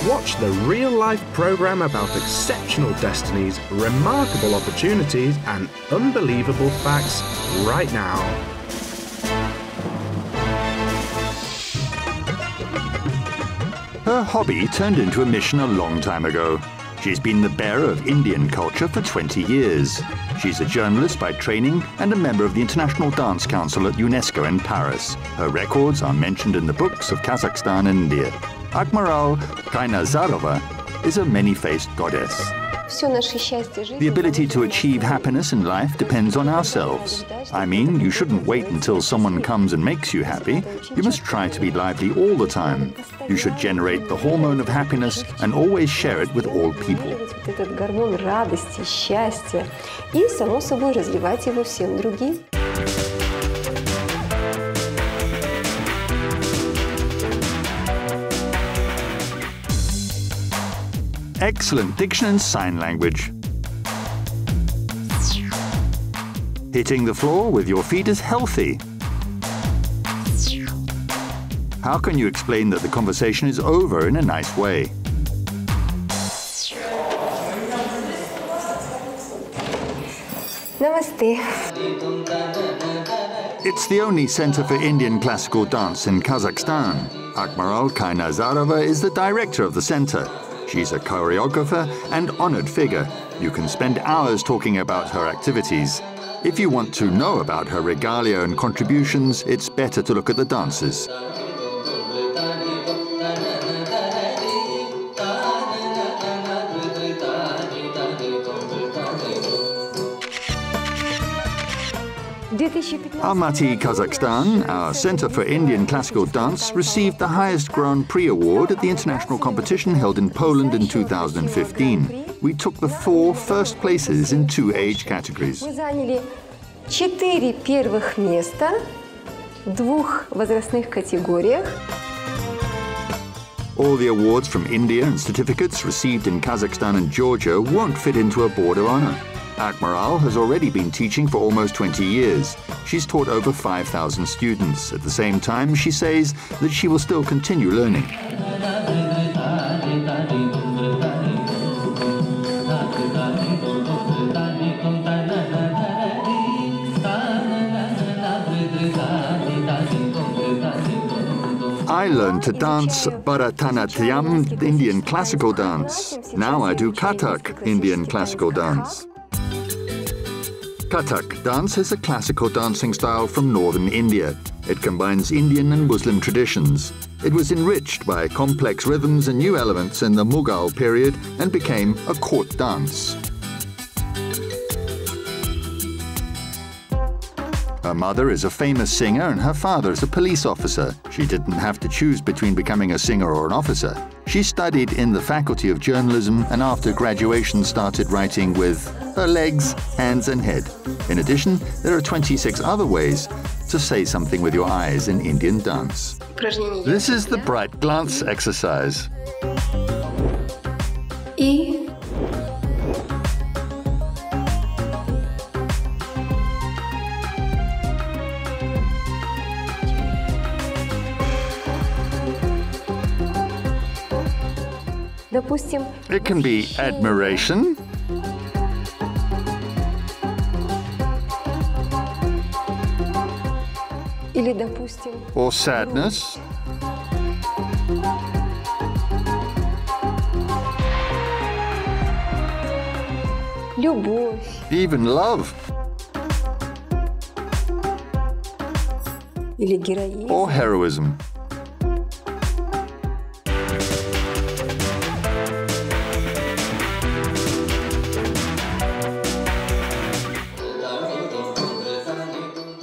Watch the real-life program about exceptional destinies, remarkable opportunities, and unbelievable facts right now. Her hobby turned into a mission a long time ago. She's been the bearer of Indian culture for 20 years. She's a journalist by training and a member of the International Dance Council at UNESCO in Paris. Her records are mentioned in the books of Kazakhstan and India. Akmaral Kainazarova is a many-faced goddess. The ability to achieve happiness in life depends on ourselves. I mean, you shouldn't wait until someone comes and makes you happy. You must try to be lively all the time. You should generate the hormone of happiness and always share it with all people. Excellent diction and sign language. Hitting the floor with your feet is healthy. How can you explain that the conversation is over in a nice way? Namaste. It's the only center for Indian classical dance in Kazakhstan. Akmaral Kainazarova is the director of the center. She's a choreographer and honored figure. You can spend hours talking about her activities. If you want to know about her regalia and contributions, it's better to look at the dances. Almaty, Kazakhstan, our Center for Indian Classical Dance, received the highest Grand Prix award at the international competition held in Poland in 2015. We took the 4 first places in 2 age categories. Мы заняли 4 первых места в 2 возрастных категориях. All the awards from India and certificates received in Kazakhstan and Georgia won't fit into a board of honor. Akmaral has already been teaching for almost 20 years. She's taught over 5,000 students. At the same time, she says that she will still continue learning. I learned to dance Bharatanatyam, Indian classical dance. Now I do Kathak, Indian classical dance. Kathak dance is a classical dancing style from northern India. It combines Indian and Muslim traditions. It was enriched by complex rhythms and new elements in the Mughal period and became a court dance. Her mother is a famous singer and her father is a police officer. She didn't have to choose between becoming a singer or an officer. She studied in the Faculty of Journalism and after graduation started writing with her legs, hands and head. In addition, there are 26 other ways to say something with your eyes in Indian dance. This is the bright glance exercise. И допустим, It can be admiration, или допустим, or sadness, любовь, even love, или героизм. or heroism.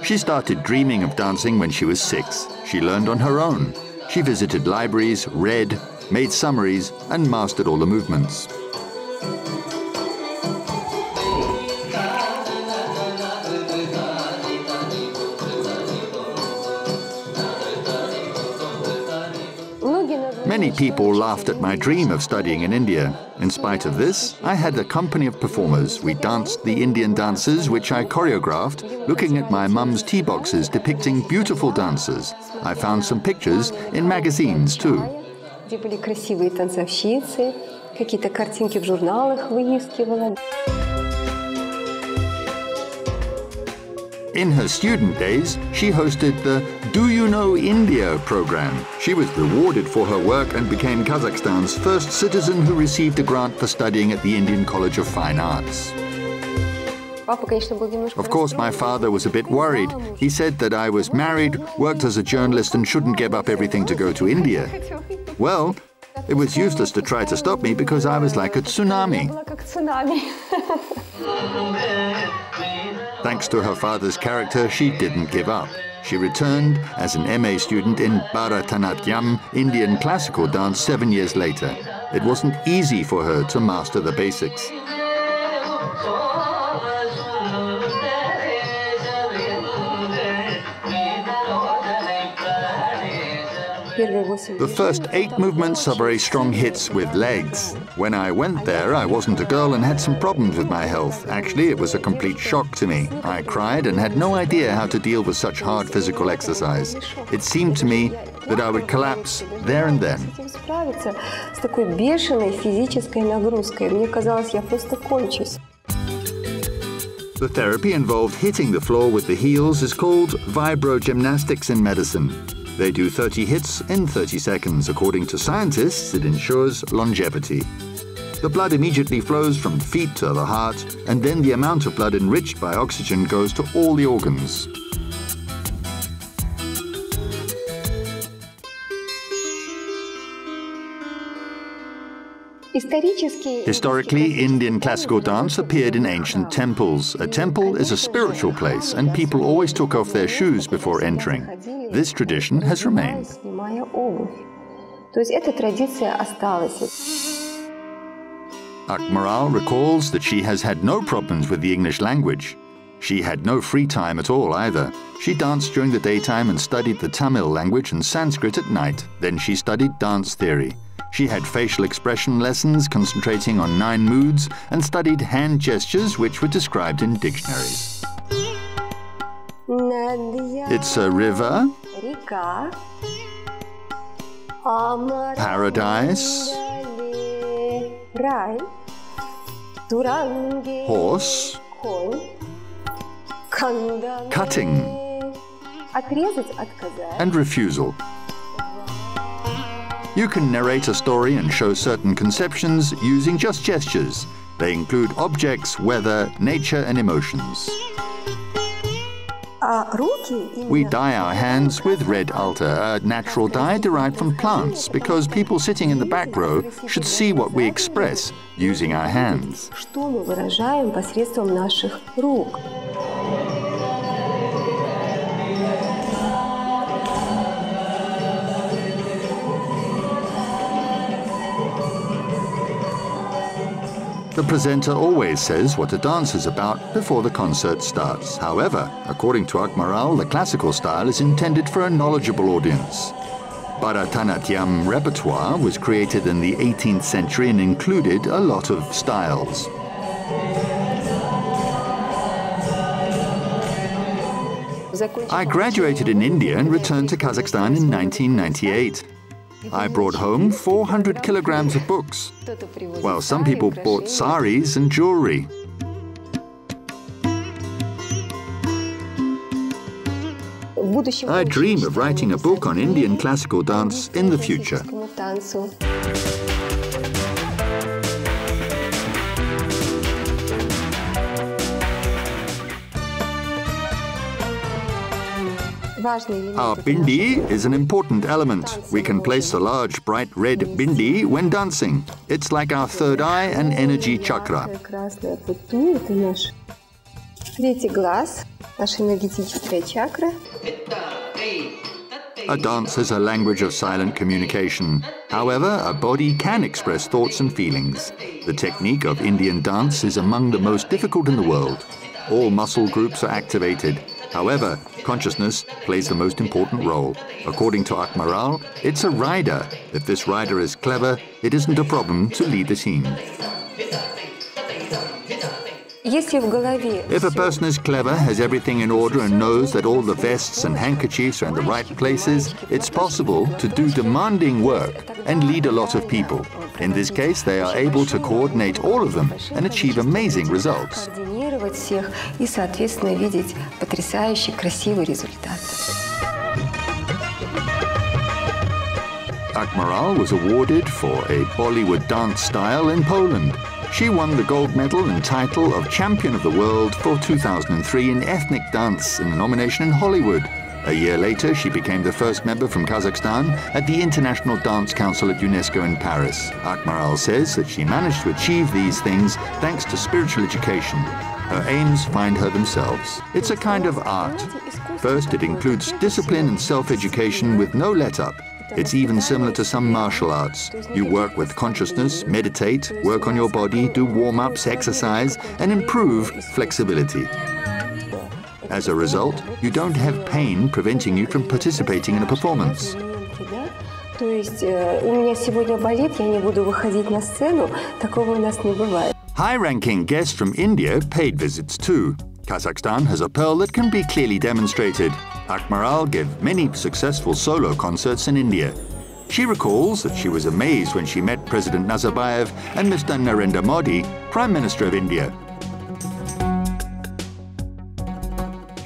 She started dreaming of dancing when she was 6. She learned on her own. She visited libraries, read, made summaries, and mastered all the movements. Many people laughed at my dream of studying in India. In spite of this, I had a company of performers. We danced the Indian dances, which I choreographed, looking at my mum's tea boxes depicting beautiful dancers. I found some pictures in magazines too. где были красивые танцовщицы, какие-то картинки в журналах выискивала. In her student days, she hosted the Do You Know India program. She was rewarded for her work and became Kazakhstan's first citizen who received a grant for studying at the Indian College of Fine Arts. Of course, my father was a bit worried. He said that I was married, worked as a journalist, and shouldn't give up everything to go to India. Well, it was useless to try to stop me because I was like a tsunami. Thanks to her father's character, she didn't give up. She returned as an MA student in Bharatanatyam, Indian classical dance, 7 years later. It wasn't easy for her to master the basics. The first 8 movements are very strong hits with legs. When I went there, I wasn't a girl and had some problems with my health. Actually, it was a complete shock to me. I cried and had no idea how to deal with such hard physical exercise. It seemed to me that I would collapse there and then. The therapy involved hitting the floor with the heels is called vibro-gymnastics in medicine. They do 30 hits in 30 seconds. According to scientists, it ensures longevity. The blood immediately flows from feet to the heart, and then the amount of blood enriched by oxygen goes to all the organs. Historically, Indian classical dance appeared in ancient temples. A temple is a spiritual place, and people always took off their shoes before entering. This tradition has remained. Akmaral recalls that she has had no problems with the English language. She had no free time at all either. She danced during the daytime and studied the Tamil language and Sanskrit at night. Then she studied dance theory. She had facial expression lessons concentrating on 9 moods and studied hand gestures which were described in dictionaries. It's a river, paradise, horse, cutting, and refusal. You can narrate a story and show certain conceptions using just gestures. They include objects, weather, nature, and emotions. We dye our hands with red altar, a natural dye derived from plants, because people sitting in the back row should see what we express using our hands. The presenter always says what a dance is about before the concert starts. However, according to Akmaral, the classical style is intended for a knowledgeable audience. Bharatanatyam repertoire was created in the 18th century and included a lot of styles. I graduated in India and returned to Kazakhstan in 1998. I brought home 400 kilograms of books, while some people bought saris and jewelry. I dream of writing a book on Indian classical dance in the future. Our bindi is an important element. We can place a large, bright red bindi when dancing. It's like our third eye and energy chakra. A dance is a language of silent communication. However, a body can express thoughts and feelings. The technique of Indian dance is among the most difficult in the world. All muscle groups are activated. However, consciousness plays the most important role. According to Akmaral, it's a rider. If this rider is clever, it isn't a problem to lead the team. If a person is clever, has everything in order and knows that all the vests and handkerchiefs are in the right places, it's possible to do demanding work and lead a lot of people. In this case, they are able to coordinate all of them and achieve amazing results. И, соответственно, видеть потрясающий, красивый результат. Akmaral was awarded for a Bollywood dance style in Poland. She won the gold medal and title of Champion of the World for 2003 in ethnic dance in a nomination in Hollywood. A year later, she became the first member from Kazakhstan at the International Dance Council at UNESCO in Paris. Akmaral says that she managed to achieve these things thanks to spiritual education. Her aims find her themselves. It's a kind of art. First, it includes discipline and self-education with no let-up. It's even similar to some martial arts. You work with consciousness, meditate, work on your body, do warm-ups, exercise, and improve flexibility. As a result, you don't have pain preventing you from participating in a performance. То есть у меня сегодня болит, я не буду выходить на сцену, такого у нас не бывает. High-ranking guests from India paid visits too. Kazakhstan has a pearl that can be clearly demonstrated. Akmaral gave many successful solo concerts in India. She recalls that she was amazed when she met President Nazarbayev and Mr. Narendra Modi, Prime Minister of India.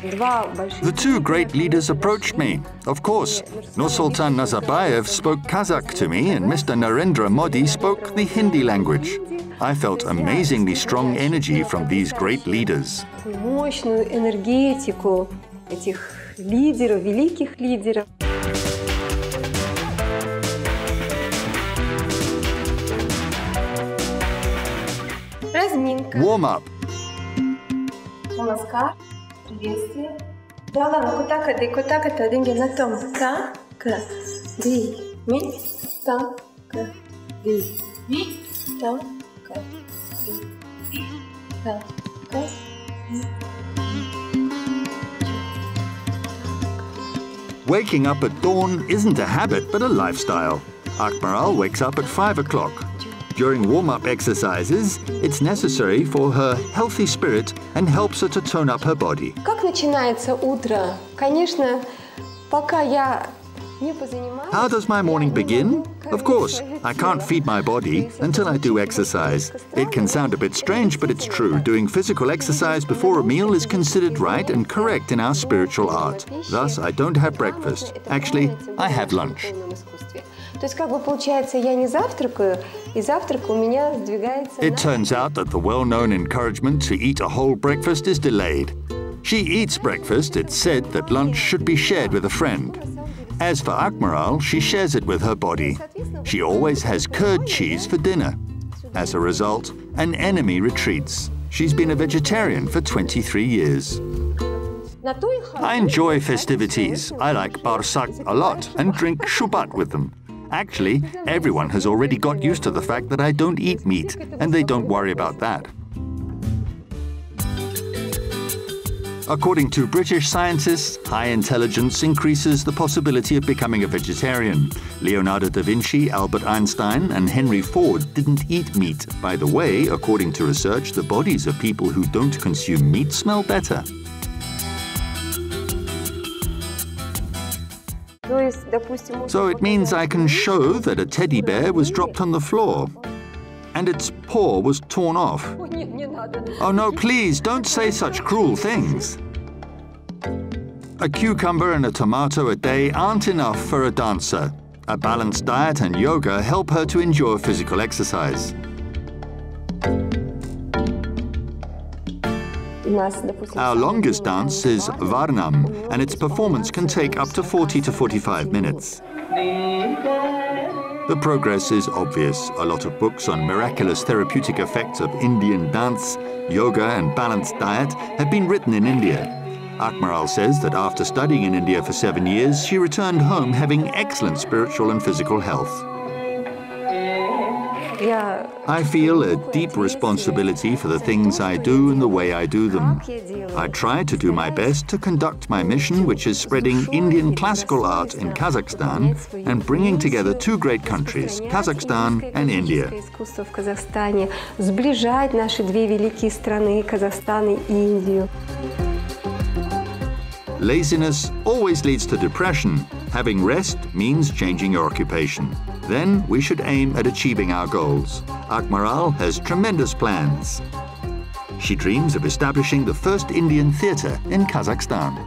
The two great leaders approached me. Of course, Nursultan Nazarbayev spoke Kazakh to me and Mr. Narendra Modi spoke the Hindi language. I felt amazingly strong energy from these great leaders. Мощную энергетику этих лидеров, великих лидеров. Разминка. Warm up. Нamaskar. Приветствие. Да, ну котака, это деньги на том. Так, ди, ми, так, ди, ми, так, ди, так, ди. Waking up at dawn isn't a habit, but a lifestyle. Akmaral wakes up at 5 o'clock. During warm-up exercises, it's necessary for her healthy spirit and helps her to tone up her body. Как начинается утро? Конечно, пока я не позанимаюсь. How does my morning begin? Of course, I can't feed my body until I do exercise. It can sound a bit strange, but it's true. Doing physical exercise before a meal is considered right and correct in our spiritual art. Thus, I don't have breakfast. Actually, I have lunch. То есть, как бы получается, я не завтракаю, и завтрак у меня сдвигается. It turns out that the well-known encouragement to eat a whole breakfast is delayed. She eats breakfast. It's said that lunch should be shared with a friend. As for Akmaral, she shares it with her body. She always has curd cheese for dinner. As a result, an enemy retreats. She's been a vegetarian for 23 years. I enjoy festivities. I like barsak a lot and drink shubat with them. Actually, everyone has already got used to the fact that I don't eat meat, and they don't worry about that. According to British scientists, high intelligence increases the possibility of becoming a vegetarian. Leonardo da Vinci, Albert Einstein, and Henry Ford didn't eat meat. By the way, according to research, the bodies of people who don't consume meat smell better. So it means I can show that a teddy bear was dropped on the floor and its paw was torn off. Oh no, please, don't say such cruel things. A cucumber and a tomato a day aren't enough for a dancer. A balanced diet and yoga help her to endure physical exercise. Our longest dance is Varnam, and its performance can take up to 40 to 45 minutes. The progress is obvious. A lot of books on miraculous therapeutic effects of Indian dance, yoga and balanced diet have been written in India. Akmaral says that after studying in India for 7 years, she returned home having excellent spiritual and physical health. I feel a deep responsibility for the things I do and the way I do them. I try to do my best to conduct my mission, which is spreading Indian classical art in Kazakhstan and bringing together two great countries, Kazakhstan and India. Сближать наши две великие страны, Казахстан и Индию. Laziness always leads to depression. Having rest means changing your occupation. Then we should aim at achieving our goals. Akmaral has tremendous plans. She dreams of establishing the first Indian theatre in Kazakhstan.